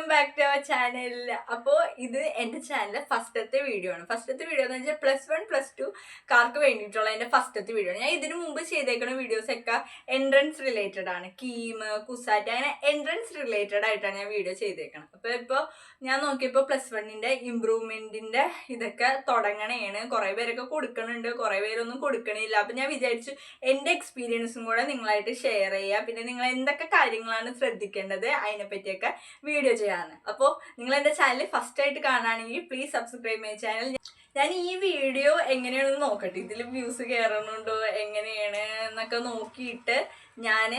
Welcome back to our channel. അപ്പോൾ ഇത് എൻ്റെ ചാനലിലെ ഫസ്റ്റത്തെ വീഡിയോ ആണ്. ഫസ്റ്റത്തെ വീഡിയോ എന്ന് വെച്ചാൽ +1 +2 കാർക്ക് വേണ്ടിയിട്ടുള്ള എൻ്റെ ഫസ്റ്റത്തെ വീഡിയോ ആണ്. ഞാൻ ഇതിനു മുമ്പ് ചെയ്തേക്കുന്ന വീഡിയോസൊക്കെ എൻട്രൻസ് റിലേറ്റഡ് ആണ്. കീം, കുസാറ്റ്, അങ്ങനെ എൻട്രൻസ് റിലേറ്റഡ് ആയിട്ടാണ് ഞാൻ വീഡിയോ ചെയ്തേക്കണം. അപ്പോൾ ഇപ്പോൾ ഞാൻ നോക്കിയപ്പോൾ +1ൻ്റെ ഇമ്പ്രൂവ്മെൻറ്റിൻ്റെ ഇതൊക്കെ തുടങ്ങണേണ്. കുറേ പേരൊക്കെ കൊടുക്കണുണ്ട്, കുറേ പേരൊന്നും കൊടുക്കണില്ല. അപ്പം ഞാൻ വിചാരിച്ചു എൻ്റെ എക്സ്പീരിയൻസും കൂടെ നിങ്ങളായിട്ട് ഷെയർ ചെയ്യുക. പിന്നെ നിങ്ങൾ എന്തൊക്കെ കാര്യങ്ങളാണ് ശ്രദ്ധിക്കേണ്ടത് അതിനെപ്പറ്റിയൊക്കെ വീഡിയോ ചെയ്യാന്ന്. അപ്പോൾ നിങ്ങൾ എൻ്റെ ചാനൽ ഫസ്റ്റ് ആയിട്ട് കാണുകയാണെങ്കിൽ പ്ലീസ് സബ്സ്ക്രൈബ് മൈ ചാനൽ. ഞാൻ ഈ വീഡിയോ എങ്ങനെയാണെന്ന് നോക്കട്ടെ, ഇതിൽ വ്യൂസ് കയറുന്നുണ്ടോ എങ്ങനെയാണ് എന്നൊക്കെ നോക്കിയിട്ട് ഞാൻ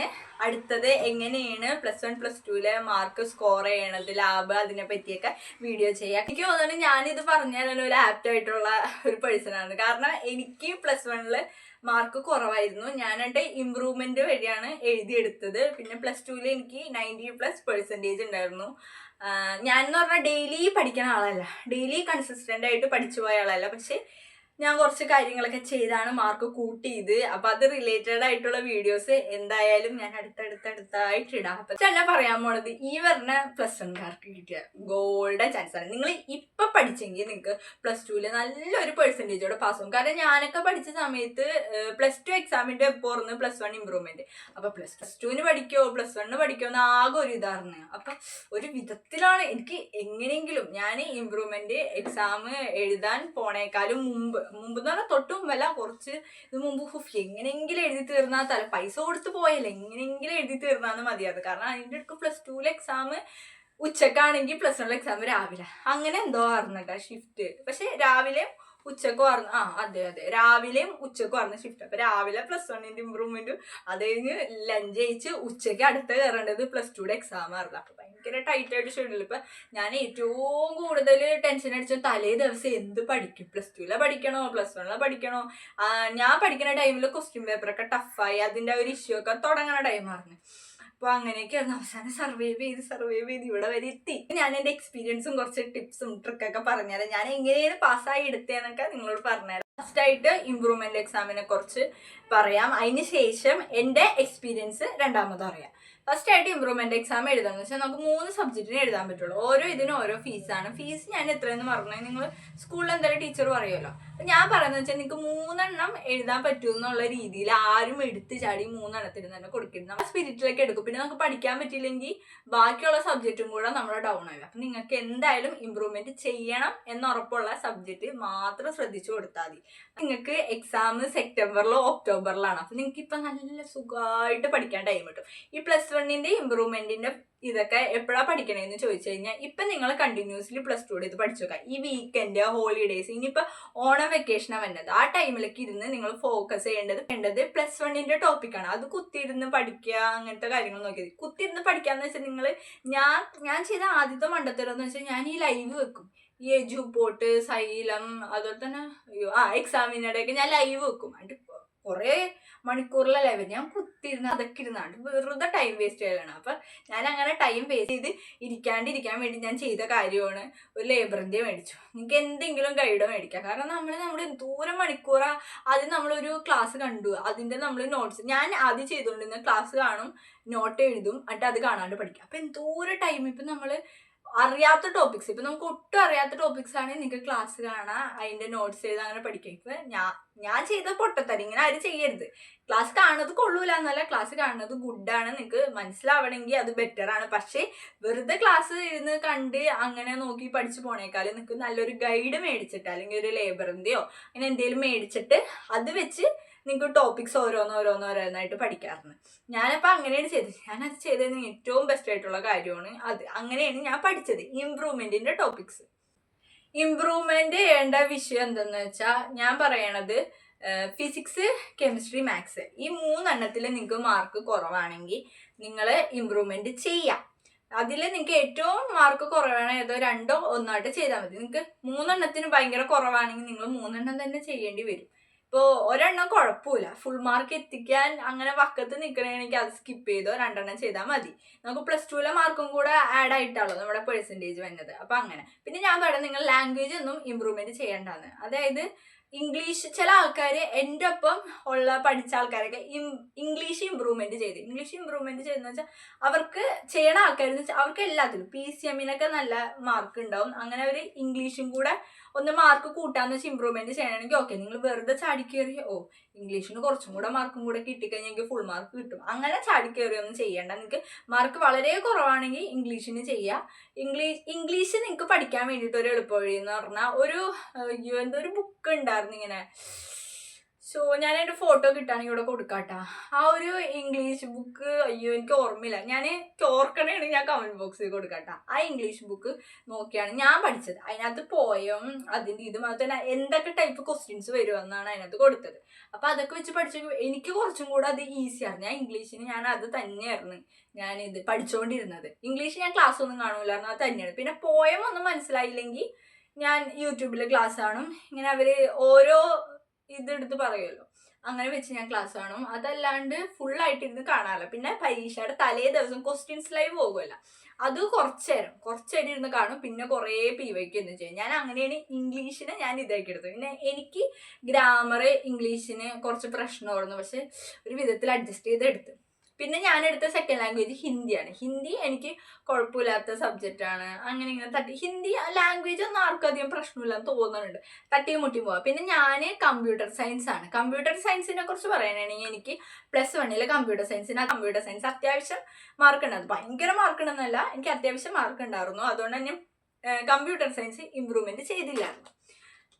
അടുത്തത് എങ്ങനെയാണ് +1 +2 മാർക്ക് സ്കോർ ചെയ്യണത്, ലാബ്, അതിനെ പറ്റിയൊക്കെ വീഡിയോ ചെയ്യാം. എനിക്ക് തോന്നുന്നു ഞാനിത് പറഞ്ഞാൽ ഒരു ആപ്റ്റ് ആയിട്ടുള്ള ഒരു പേഴ്സണാണ്. കാരണം എനിക്ക് +1 മാർക്ക് കുറവായിരുന്നു. ഞാനായിട്ട് ഇമ്പ്രൂവ്മെന്റ് വഴിയാണ് എഴുതിയെടുത്തത്. പിന്നെ +2 എനിക്ക് 90+ % ഉണ്ടായിരുന്നു. ഞാൻ എന്ന് പറഞ്ഞാൽ ഡെയിലി പഠിക്കുന്ന ആളല്ല, ഡെയിലി കൺസിസ്റ്റന്റ് ആയിട്ട് പഠിച്ചു പോയ ആളല്ല. പക്ഷെ ഞാൻ കുറച്ച് കാര്യങ്ങളൊക്കെ ചെയ്താണ് മാർക്ക് കൂട്ടിയത്. അപ്പൊ അത് റിലേറ്റഡ് ആയിട്ടുള്ള വീഡിയോസ് എന്തായാലും ഞാൻ അടുത്തടുത്തായിട്ട് ഇടാം. അപ്പൊ തന്നെ പറയാൻ പോണത്, ഈ വരുന്ന +1കാർക്ക് കിട്ടിയ ഗോൾഡൻ ചാൻസ് ആണ്. നിങ്ങൾ ഇപ്പൊ പഠിച്ചെങ്കിൽ നിങ്ങൾക്ക് +2 നല്ലൊരു പെർസെൻറ്റേജോടെ പാസ്സാവും. കാരണം ഞാനൊക്കെ പഠിച്ച സമയത്ത് +2 എക്സാമിന്റെ പുറന്ന് +1 ഇമ്പ്രൂവ്മെന്റ്. അപ്പൊ +2 പഠിക്കോ +1 പഠിക്കോ എന്ന് ആകെ ഒരു ഇതായിരുന്നു. അപ്പൊ ഒരു വിധത്തിലാണ് എനിക്ക് എങ്ങനെയെങ്കിലും ഞാൻ ഇമ്പ്രൂവ്മെന്റ് എക്സാം എഴുതാൻ പോണേക്കാളും മുമ്പ് എന്ന് പറഞ്ഞാൽ തൊട്ട് മുമ്പല്ല, കുറച്ച് ഇത് മുമ്പ് എങ്ങനെയെങ്കിലും എഴുതി തീർന്നാൽ പൈസ കൊടുത്ത് പോയല്ലേ, എങ്ങനെയെങ്കിലും എഴുതി തീർന്നാന്ന് മതിയാത്. കാരണം അതിൻ്റെ അടുക്ക് +2 എക്സാം ഉച്ചക്കാണെങ്കിൽ +1 എക്സാം രാവിലെ, അങ്ങനെ എന്തോ ആയിരുന്നേട്ടാ ഷിഫ്റ്റ്. പക്ഷെ രാവിലെ ഉച്ചക്കും ആയിരുന്നു. അതെ രാവിലെയും ഉച്ചക്കും ആയിരുന്നു ഷിഫ്റ്റ്. അപ്പൊ രാവിലെ +1ന്റെ ഇമ്പ്രൂവ്മെന്റും അത് കഴിഞ്ഞ് ലഞ്ച് കഴിച്ച് ഉച്ചയ്ക്ക് അടുത്ത് കയറേണ്ടത് +2 എക്സാം ആയിരുന്നു. അപ്പൊ ഭയങ്കര ടൈറ്റ് ആയിട്ട് ഷെഡ്യൂൾ. ഇപ്പൊ ഞാൻ ഏറ്റവും കൂടുതൽ ടെൻഷൻ അടിച്ച തലേ ദിവസം എന്ത് പഠിക്കും, +2 പഠിക്കണോ +1 പഠിക്കണോ. ഞാൻ പഠിക്കുന്ന ടൈമിൽ ക്വസ്റ്റ്യൻ പേപ്പറൊക്കെ ടഫായി, അതിന്റെ ഒരു ഇഷ്യൂ ഒക്കെ തുടങ്ങുന്ന ടൈമായിരുന്നു. അപ്പൊ അങ്ങനെയൊക്കെയായിരുന്നു. അവസാനം സർവൈവ് ചെയ്ത് ഇവിടെ വരെ എത്തി. ഞാൻ എൻ്റെ എക്സ്പീരിയൻസും കുറച്ച് ടിപ്സും ട്രിക്കൊക്കെ പറഞ്ഞുതരാം. ഞാൻ എങ്ങനെയാണ് പാസ്സായി എടുത്തതെന്നൊക്കെ നിങ്ങളോട് പറഞ്ഞുതരാം. ഫസ്റ്റ് ആയിട്ട് ഇമ്പ്രൂവ്മെന്റ് എക്സാമിനെ കുറിച്ച് പറയാം, അതിന് ശേഷം എൻ്റെ എക്സ്പീരിയൻസ് രണ്ടാമത് അറിയാം. ഫസ്റ്റ് ആയിട്ട് ഇമ്പ്രൂവ്മെന്റ് എക്സാം എഴുതാന്ന് വെച്ചാൽ നമുക്ക് 3 സബ്ജക്റ്റിന് എഴുതാൻ പറ്റുള്ളൂ. ഓരോ ഇതിനും ഓരോ ഫീസാണ്. ഫീസ് ഞാൻ എത്രയെന്ന് പറഞ്ഞാൽ നിങ്ങൾ സ്കൂളിൽ എന്തായാലും ടീച്ചർ പറയുമല്ലോ. അപ്പം ഞാൻ പറയുന്നത് വെച്ചാൽ നിങ്ങൾക്ക് 3 എഴുതാൻ പറ്റുമെന്നുള്ള രീതിയിൽ ആരും എടുത്ത് ചാടി 3 തന്നെ കൊടുക്കരുത്. നമ്മൾ സ്പിരിറ്റിലേക്ക് എടുക്കും. പിന്നെ നമുക്ക് പഠിക്കാൻ പറ്റിയില്ലെങ്കിൽ ബാക്കിയുള്ള സബ്ജക്റ്റും കൂടെ നമ്മൾ ഡൗൺ ആകും. അപ്പം നിങ്ങൾക്ക് എന്തായാലും ഇമ്പ്രൂവ്മെന്റ് ചെയ്യണം എന്നുറപ്പുള്ള സബ്ജക്റ്റ് മാത്രം ശ്രദ്ധിച്ചു കൊടുത്താൽ മതി. നിങ്ങൾക്ക് എക്സാം സെപ്റ്റംബറിലോ ഒക്ടോബറിലാണ്. അപ്പം നിങ്ങൾക്ക് ഇപ്പം നല്ല സുഖമായിട്ട് പഠിക്കാൻ ടൈം കിട്ടും. ഈ +1ന്റെ ഇമ്പ്രൂവ്മെന്റിന്റെ ഇതൊക്കെ എപ്പോഴാണ് പഠിക്കണേന്ന് ചോദിച്ചു കഴിഞ്ഞാൽ ഇപ്പം നിങ്ങൾ കണ്ടിന്യൂസ്ലി +2 ഇത് പഠിച്ചു നോക്കാം. ഈ വീക്കെൻഡ്, ഹോളിഡേയ്സ്, ഇനിയിപ്പോൾ ഓണം വെക്കേഷനാണ് വരുന്നത്, ആ ടൈമിലേക്ക് ഇരുന്ന് നിങ്ങൾ ഫോക്കസ് ചെയ്യേണ്ടത് +1ന്റെ ടോപ്പിക്കാണ്. അത് കുത്തിയിരുന്ന് പഠിക്കുക, അങ്ങനത്തെ കാര്യങ്ങൾ നോക്കിയത്. കുത്തിയിരുന്ന് പഠിക്കാന്ന് വെച്ചാൽ നിങ്ങൾ ഞാൻ ചെയ്ത ആദ്യത്തെ മണ്ടത്തരം എന്ന് വെച്ചാൽ ഞാൻ ഈ ലൈവ് വെക്കും. ഈ എജുപോട്ട്, സൈലം, അതുപോലെ തന്നെ എക്സാമിനിടയൊക്കെ ഞാൻ ലൈവ് വെക്കും. അതിൻ്റെ കുറേ മണിക്കൂറിലെ ലൈവ് ഞാൻ കുത്തിയിരുന്ന് അതൊക്കെ ഇരുന്നാണ്ട് വെറുതെ ടൈം വേസ്റ്റ് ചെയ്യലാണ്. അപ്പം ഞാൻ അങ്ങനെ ടൈം വേസ്റ്റ് ചെയ്ത് ഇരിക്കാൻ വേണ്ടി ഞാൻ ചെയ്ത കാര്യമാണ് ഒരു ലേബറിൻ്റെ മേടിച്ചു. നിങ്ങൾക്ക് എന്തെങ്കിലും ഗൈഡോ മേടിക്കാം. കാരണം നമ്മുടെ എന്തോരം മണിക്കൂറാണ് ആദ്യം നമ്മളൊരു ക്ലാസ് കണ്ടു, അതിൻ്റെ നമ്മൾ നോട്ട്സ്, ഞാൻ ആദ്യം ചെയ്തുകൊണ്ടിരുന്ന ക്ലാസ് കാണും, നോട്ട് എഴുതും, എന്നിട്ട് അത് കാണാണ്ട് പഠിക്കാം. അപ്പം എന്തോരം ടൈം. ഇപ്പം നമ്മൾ അറിയാത്ത ടോപ്പിക്സ്, ഇപ്പം നമുക്ക് ഒട്ടും അറിയാത്ത ടോപ്പിക്സ് ആണെങ്കിൽ നിങ്ങൾക്ക് ക്ലാസ് കാണാം, അതിൻ്റെ നോട്ട്സ് എഴുതാൻ, അങ്ങനെ പഠിക്കാം. ഇപ്പം ഞാൻ ചെയ്ത പൊട്ടത്തരം ഇങ്ങനെ ആരും ചെയ്യരുത്. ക്ലാസ് കാണുന്നത് കൊള്ളൂല എന്നല്ല, ക്ലാസ് കാണുന്നത് ഗുഡാണ്, നിങ്ങൾക്ക് മനസ്സിലാവണമെങ്കിൽ അത് ബെറ്ററാണ്. പക്ഷേ വെറുതെ ക്ലാസ് ഇരുന്ന് കണ്ട് അങ്ങനെ നോക്കി പഠിച്ചു പോണേക്കാൾ നിങ്ങൾക്ക് നല്ലൊരു ഗൈഡ് മേടിച്ചിട്ട്, അല്ലെങ്കിൽ ഒരു ലേബറിൻ്റെയോ അങ്ങനെ എന്തെങ്കിലും മേടിച്ചിട്ട് അത് വെച്ച് നിങ്ങൾക്ക് ടോപ്പിക്സ് ഓരോന്നോരോന്നായിട്ട് പഠിക്കാറുണ്ട്. ഞാനപ്പോൾ അങ്ങനെയാണ് ചെയ്തത്. ഞാനത് ചെയ്തതിന് ഏറ്റവും ബെസ്റ്റ് ആയിട്ടുള്ള കാര്യമാണ് അത്. അങ്ങനെയാണ് ഞാൻ പഠിച്ചത് ഇമ്പ്രൂവ്മെന്റിന്റെ ടോപ്പിക്സ്. ഇമ്പ്രൂവ്മെന്റ് ചെയ്യേണ്ട വിഷയം എന്തെന്ന് വെച്ചാൽ ഞാൻ പറയണത് ഫിസിക്സ്, കെമിസ്ട്രി, മാത്സ്, ഈ 3 നിങ്ങൾക്ക് മാർക്ക് കുറവാണെങ്കിൽ നിങ്ങൾ ഇമ്പ്രൂവ്മെന്റ് ചെയ്യാം. അതിൽ നിങ്ങൾക്ക് ഏറ്റവും മാർക്ക് കുറവാണ് ഏതോ 2 1 ചെയ്താൽ മതി. നിങ്ങൾക്ക് 3 ഭയങ്കര കുറവാണെങ്കിൽ നിങ്ങൾ 3 തന്നെ ചെയ്യേണ്ടി വരും. ഇപ്പോൾ ഒരെണ്ണം കുഴപ്പമില്ല, ഫുൾ മാർക്ക് എത്തിക്കാൻ അങ്ങനെ വക്കത്ത് നിൽക്കണമെങ്കിൽ അത് സ്കിപ്പ് ചെയ്തോ 2 ചെയ്താൽ മതി. നമുക്ക് +2 മാർക്കും കൂടെ ആഡ് ആയിട്ടാണല്ലോ നമ്മുടെ പെർസെൻറ്റേജ് വരുന്നത്. അപ്പം അങ്ങനെ. പിന്നെ ഞാൻ പറയാം, നിങ്ങൾ ലാംഗ്വേജ് ഒന്നും ഇമ്പ്രൂവ്മെന്റ് ചെയ്യേണ്ടതാണ്. അതായത് ഇംഗ്ലീഷ് ചില ആൾക്കാർ എൻ്റെ ഒപ്പം ഉള്ള പഠിച്ച ആൾക്കാരൊക്കെ ഇംഗ്ലീഷ് ഇമ്പ്രൂവ്മെന്റ് ചെയ്തെന്ന് വെച്ചാൽ അവർക്ക് ചെയ്യണ ആൾക്കാരെന്ന് വെച്ചാൽ അവർക്ക് എല്ലാത്തിലും PCMനൊക്കെ നല്ല മാർക്ക് ഉണ്ടാവും. അങ്ങനെ അവർ ഇംഗ്ലീഷും കൂടെ ഒന്ന് മാർക്ക് കൂട്ടാന്ന് വെച്ചാൽ ഇമ്പ്രൂവ്മെന്റ് ചെയ്യണമെങ്കിൽ ഓക്കെ, നിങ്ങൾ വെറുതെ ചാടിക്കേറി ഇംഗ്ലീഷിന് കുറച്ചും കൂടെ മാർക്കും കൂടെ കിട്ടിക്കഴിഞ്ഞാൽ എനിക്ക് ഫുൾ മാർക്ക് കിട്ടും, അങ്ങനെ ചാടിക്കേറി ഒന്നും ചെയ്യേണ്ട. നിങ്ങൾക്ക് മാർക്ക് വളരെ കുറവാണെങ്കിൽ ഇംഗ്ലീഷിന് ചെയ്യുക. ഇംഗ്ലീഷ് നിങ്ങൾക്ക് പഠിക്കാൻ വേണ്ടിയിട്ട് ഒരു എളുപ്പവഴി എന്ന് പറഞ്ഞാൽ ഒരു ബുക്ക് ഉണ്ടായിരുന്നു ഇങ്ങനെ. സോ ഞാൻ അതിൻ്റെ ഫോട്ടോ കിട്ടുകയാണെങ്കിൽ ഇവിടെ കൊടുക്കാട്ടാ. ആ ഒരു ഇംഗ്ലീഷ് ബുക്ക് എനിക്ക് ഓർമ്മയില്ല, ഞാൻ ഓർക്കണേണ് ഞാൻ കമന്റ് ബോക്സിൽ കൊടുക്കാട്ടാ. ആ ഇംഗ്ലീഷ് ബുക്ക് നോക്കിയാണ് ഞാൻ പഠിച്ചത്. അതിനകത്ത് പോയം അതിൻ്റെ ഇതും അതുപോലെ എന്തൊക്കെ ടൈപ്പ് ക്വസ്റ്റ്യൻസ് വരുമെന്നാണ് അതിനകത്ത് കൊടുത്തത്. അപ്പം അതൊക്കെ വെച്ച് പഠിച്ചെങ്കിൽ എനിക്ക് കുറച്ചും കൂടെ അത് ഈസിയാണ്. ഞാൻ ഇംഗ്ലീഷിന് ഞാൻ അത് തന്നെയായിരുന്നു ഞാനിത് പഠിച്ചുകൊണ്ടിരുന്നത്. ഇംഗ്ലീഷ് ഞാൻ ക്ലാസ് ഒന്നും കാണൂലായിരുന്നു, അത് തന്നെയാണ്. പിന്നെ പോയം ഒന്നും മനസ്സിലായില്ലെങ്കിൽ ഞാൻ യൂട്യൂബിൽ ക്ലാസ് കാണും. ഇങ്ങനെ അവർ ഓരോ ഇതെടുത്ത് പറയുമല്ലോ, അങ്ങനെ വെച്ച് ഞാൻ ക്ലാസ് കാണും. അതല്ലാണ്ട് ഫുള്ളായിട്ടിരുന്ന് കാണാമല്ലോ. പിന്നെ പരീക്ഷയുടെ തലേ ദിവസം ക്വസ്റ്റ്യൻസ് ലൈവ് പോകുമല്ലോ, അത് കുറച്ചേരം ഇരുന്ന് കാണും. പിന്നെ കുറേ PYQ ഒന്നും ചെയ്യും. ഞാൻ അങ്ങനെയാണ് ഇംഗ്ലീഷിനെ ഞാൻ ഇതാക്കി എടുത്തത്. പിന്നെ എനിക്ക് ഗ്രാമർ ഇംഗ്ലീഷിന് കുറച്ച് പ്രശ്നമായിരുന്നു, പക്ഷെ ഒരു വിധത്തിൽ അഡ്ജസ്റ്റ് ചെയ്തെടുത്ത്. പിന്നെ ഞാൻ എടുത്ത സെക്കൻഡ് ലാംഗ്വേജ് ഹിന്ദിയാണ്. ഹിന്ദി എനിക്ക് കുഴപ്പമില്ലാത്ത സബ്ജക്റ്റാണ്. അങ്ങനെ ഇങ്ങനെ ഹിന്ദി ലാംഗ്വേജ് ഒന്നും ആർക്കും അധികം പ്രശ്നമില്ലെന്ന് തോന്നുന്നുണ്ട്, തട്ടിയും മുട്ടിയും പോവാം. പിന്നെ ഞാൻ കമ്പ്യൂട്ടർ സയൻസ് ആണ്. കമ്പ്യൂട്ടർ സയൻസിനെ കുറിച്ച് പറയാനാണെങ്കിൽ എനിക്ക് +1 കമ്പ്യൂട്ടർ സയൻസ് അത്യാവശ്യം മാർക്ക് ഉണ്ടായിരുന്നു. ഭയങ്കര മാർക്ക് ഉണ്ടെന്നല്ല, എനിക്ക് അത്യാവശ്യം മാർക്ക് ഉണ്ടായിരുന്നു. അതുകൊണ്ട് തന്നെ കമ്പ്യൂട്ടർ സയൻസ് ഇമ്പ്രൂവ്മെന്റ് ചെയ്തില്ലായിരുന്നു.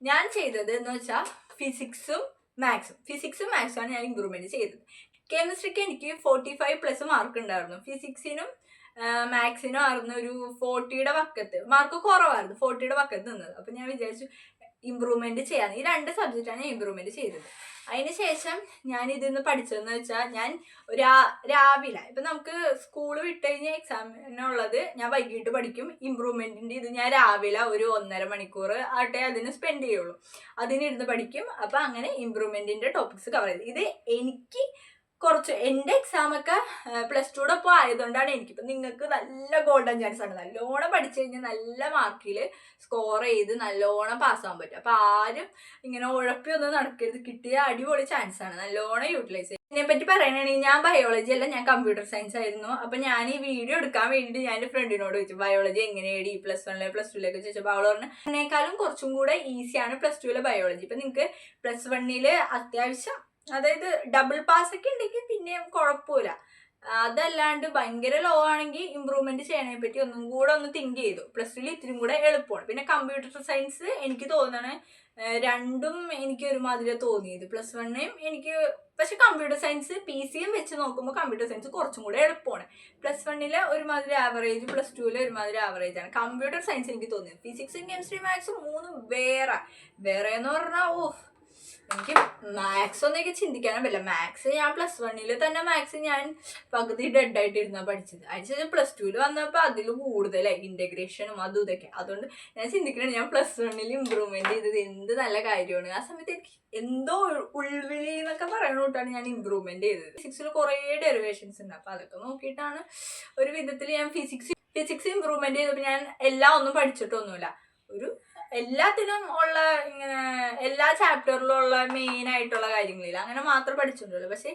ഞാൻ ചെയ്തത് എന്ന് വെച്ചാൽ ഫിസിക്സും മാത്സുമാണ് ഞാൻ ഇമ്പ്രൂവ്മെന്റ് ചെയ്തത്. കെമിസ്ട്രിക്ക് എനിക്ക് 45+ മാർക്ക് ഉണ്ടായിരുന്നു. ഫിസിക്സിനും മാത്സിനും ആയിരുന്നു ഒരു 40യുടെ പക്കത്ത് മാർക്ക് കുറവായിരുന്നു, 40യുടെ പക്കത്ത് നിന്നത്. അപ്പം ഞാൻ വിചാരിച്ചു ഇമ്പ്രൂവ്മെന്റ് ചെയ്യാന്ന്. ഈ 2 സബ്ജക്റ്റാണ് ഞാൻ ഇമ്പ്രൂവ്മെന്റ് ചെയ്തത്. അതിനുശേഷം ഞാൻ ഇതിന്ന് പഠിച്ചതെന്ന് വെച്ചാൽ ഞാൻ രാവിലെ ഇപ്പം നമുക്ക് സ്കൂൾ വിട്ട് കഴിഞ്ഞ എക്സാമിനുള്ളത് ഞാൻ വൈകിട്ട് പഠിക്കും. ഇമ്പ്രൂവ്മെന്റിന്റെ ഇത് ഞാൻ രാവിലെ ഒരു 1.5 മണിക്കൂർ ആട്ടെ അതിന് സ്പെൻഡ് ചെയ്യുള്ളൂ, അതിനിരുന്ന് പഠിക്കും. അപ്പം അങ്ങനെ ഇമ്പ്രൂവ്മെന്റിന്റെ ടോപ്പിക്സ് കവർ ചെയ്ത്. ഇത് എനിക്ക് കുറച്ച് എൻ്റെ എക്സാമൊക്കെ +2യുടെ ഒപ്പം ആയതുകൊണ്ടാണ് എനിക്കിപ്പോൾ. നിങ്ങൾക്ക് നല്ല ഗോൾഡൻ ചാൻസ് ആണ്. നല്ലോണം പഠിച്ചു കഴിഞ്ഞാൽ നല്ല മാർക്കിൽ സ്കോർ ചെയ്ത് നല്ലോണം പാസ്സാകാൻ പറ്റും. അപ്പോൾ ആരും ഇങ്ങനെ ഉഴപ്പിയൊന്നും നടക്കരുത്. കിട്ടിയ അടിപൊളി ചാൻസ് ആണ്, നല്ലോണം യൂട്ടിലൈസ് ചെയ്യും. ഇതിനെപ്പറ്റി പറയണമെങ്കിൽ ഞാൻ ബയോളജി അല്ല, ഞാൻ കമ്പ്യൂട്ടർ സയൻസ് ആയിരുന്നു. അപ്പം ഞാൻ ഈ വീഡിയോ എടുക്കാൻ വേണ്ടിയിട്ട് ഞാൻ എൻ്റെ ഫ്രണ്ടിനോട് ചോദിച്ചു ബയോളജി എങ്ങനെയാണ് +1 +2 ചോദിച്ചപ്പോൾ അവൾ പറഞ്ഞു അതിനേക്കാളും കുറച്ചും കൂടെ ഈസിയാണ് +2 ബയോളജി. ഇപ്പം നിങ്ങൾക്ക് +1 അത്യാവശ്യം അതായത് ഡബിൾ പാസ് ഒക്കെ ഉണ്ടെങ്കിൽ പിന്നെയും കുഴപ്പമില്ല. അതല്ലാണ്ട് ഭയങ്കര ലോ ആണെങ്കിൽ ഇമ്പ്രൂവ്മെന്റ് ചെയ്യണതിനെ പറ്റി ഒന്നും കൂടെ ഒന്ന് തിങ്ക് ചെയ്തു. +2 ഇത്തിരി കൂടെ എളുപ്പമാണ്. പിന്നെ കമ്പ്യൂട്ടർ സയൻസ് എനിക്ക് തോന്നണ രണ്ടും എനിക്ക് ഒരുമാതിരി തോന്നിയത്. +1 എനിക്ക്, പക്ഷെ കമ്പ്യൂട്ടർ സയൻസ് PCM വെച്ച് നോക്കുമ്പോൾ കമ്പ്യൂട്ടർ സയൻസ് കുറച്ചും കൂടെ എളുപ്പമാണ്. +1 ഒരുമാതിരി ആവറേജ്, +2 ഒരുമാതിരി ആവറേജ് ആണ് കമ്പ്യൂട്ടർ സയൻസ് എനിക്ക് തോന്നിയത്. ഫിസിക്സും കെമിസ്ട്രി മാത്സും മൂന്നും വേറെ എന്ന് പറഞ്ഞാൽ എനിക്ക് മാത്സ് ഒന്നൊക്കെ ചിന്തിക്കാനും പറ്റില്ല. മാത്സ് ഞാൻ +1 തന്നെ മാത്സ് ഞാൻ പകുതി ഡെഡായിട്ടിരുന്ന പഠിച്ചത്. അതിനുശേഷം +2 വന്നപ്പോൾ അതിൽ കൂടുതലായി ഇൻ്റഗ്രേഷനും അതും ഇതൊക്കെ. അതുകൊണ്ട് ഞാൻ ചിന്തിക്കണം ഞാൻ +1 ഇമ്പ്രൂവ്മെന്റ് ചെയ്തത് എന്ത് നല്ല കാര്യമാണ്. ആ സമയത്ത് എനിക്ക് എന്തോ ഉൾവിളി എന്നൊക്കെ പറയണോട്ടാണ് ഞാൻ ഇമ്പ്രൂവ്മെന്റ് ചെയ്തത്. ഫിസിക്സിൽ കുറേ ഡെറിവേഷൻസ് ഉണ്ട്. അപ്പം അതൊക്കെ നോക്കിയിട്ടാണ് ഒരു വിധത്തിൽ ഞാൻ ഫിസിക്സ് ഇമ്പ്രൂവ്മെന്റ് ചെയ്തപ്പോൾ ഞാൻ എല്ലാം ഒന്നും പഠിച്ചിട്ടൊന്നുമില്ല. എല്ലാത്തിനും ഉള്ള ഇങ്ങനെ എല്ലാ ചാപ്റ്ററിലും ഉള്ള മെയിൻ ആയിട്ടുള്ള കാര്യങ്ങളില്ല, അങ്ങനെ മാത്രമേ പഠിച്ചിട്ടുള്ളൂ. പക്ഷെ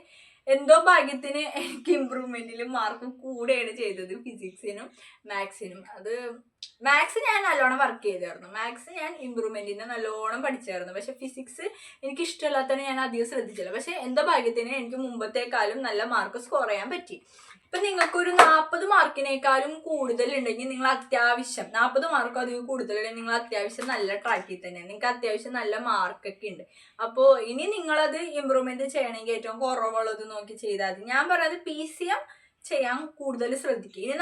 എന്തോ ഭാഗ്യത്തിന് എനിക്ക് ഇമ്പ്രൂവ്മെന്റിലും മാർക്ക് കൂടുകയാണ് ചെയ്തത് ഫിസിക്സിനും മാത്സിനും. അത് മാത്സ് ഞാൻ നല്ലോണം വർക്ക് ചെയ്തായിരുന്നു. മാത്സ് ഞാൻ ഇമ്പ്രൂവ്മെന്റിന് നല്ലോണം പഠിച്ചായിരുന്നു. പക്ഷെ ഫിസിക്സ് എനിക്ക് ഇഷ്ടമല്ലാത്തതിന് ഞാൻ അധികം ശ്രദ്ധിച്ചില്ല. പക്ഷെ എന്തോ ഭാഗ്യത്തിന് എനിക്ക് മുമ്പത്തേക്കാളും നല്ല മാർക്ക് സ്കോർ ചെയ്യാൻ പറ്റി. ഇപ്പം നിങ്ങൾക്കൊരു 40 മാർക്കിനേക്കാളും കൂടുതലുണ്ടെങ്കിൽ നിങ്ങൾ അത്യാവശ്യം 40 മാർക്ക് അധികം കൂടുതലുണ്ടെങ്കിൽ നിങ്ങൾ അത്യാവശ്യം നല്ല ട്രാക്കിൽ തന്നെയാണ്, നിങ്ങൾക്ക് അത്യാവശ്യം നല്ല മാർക്കൊക്കെ ഉണ്ട്. അപ്പോൾ ഇനി നിങ്ങളത് ഇമ്പ്രൂവ്മെന്റ് ചെയ്യണമെങ്കിൽ ഏറ്റവും കുറവുള്ളത് നോക്കി ചെയ്താൽ മതി. ഞാൻ പറയുന്നത് PCM ചെയ്യാൻ കൂടുതൽ ശ്രദ്ധിക്കുക. ഇനി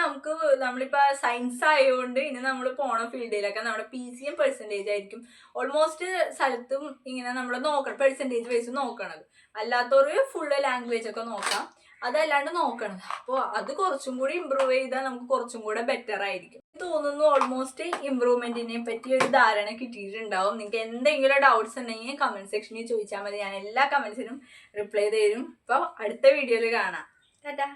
നമ്മളിപ്പോൾ സയൻസ് ആയതുകൊണ്ട് ഇനി നമ്മൾ പോണ ഫീൽഡിലൊക്കെ നമ്മുടെ PCM പെർസെൻറ്റേജ് ആയിരിക്കും ഓൾമോസ്റ്റ് സ്ഥലത്തും ഇങ്ങനെ നമ്മൾ പെർസെൻറ്റേജ് വൈസ് നോക്കണത്. അല്ലാത്തവർ ഫുള്ള് ലാംഗ്വേജ് ഒക്കെ നോക്കാം, അതല്ലാണ്ട് നോക്കണം. അപ്പോൾ അത് കുറച്ചും കൂടി ഇമ്പ്രൂവ് ചെയ്താൽ നമുക്ക് കുറച്ചും കൂടെ ബെറ്റർ ആയിരിക്കും തോന്നുന്നു. ഓൾമോസ്റ്റ് ഇമ്പ്രൂവ്മെന്റിനെ പറ്റി ഒരു ധാരണ കിട്ടിയിട്ടുണ്ടാവും. നിങ്ങൾക്ക് എന്തെങ്കിലും ഡൗട്ട്സ് ഉണ്ടെങ്കിൽ കമന്റ് സെക്ഷനിൽ ചോദിച്ചാൽ മതി, ഞാൻ എല്ലാ കമന്റ്സിനും റിപ്ലൈ തരും. അപ്പോൾ അടുത്ത വീഡിയോയിൽ കാണാം. ടാറ്റാ.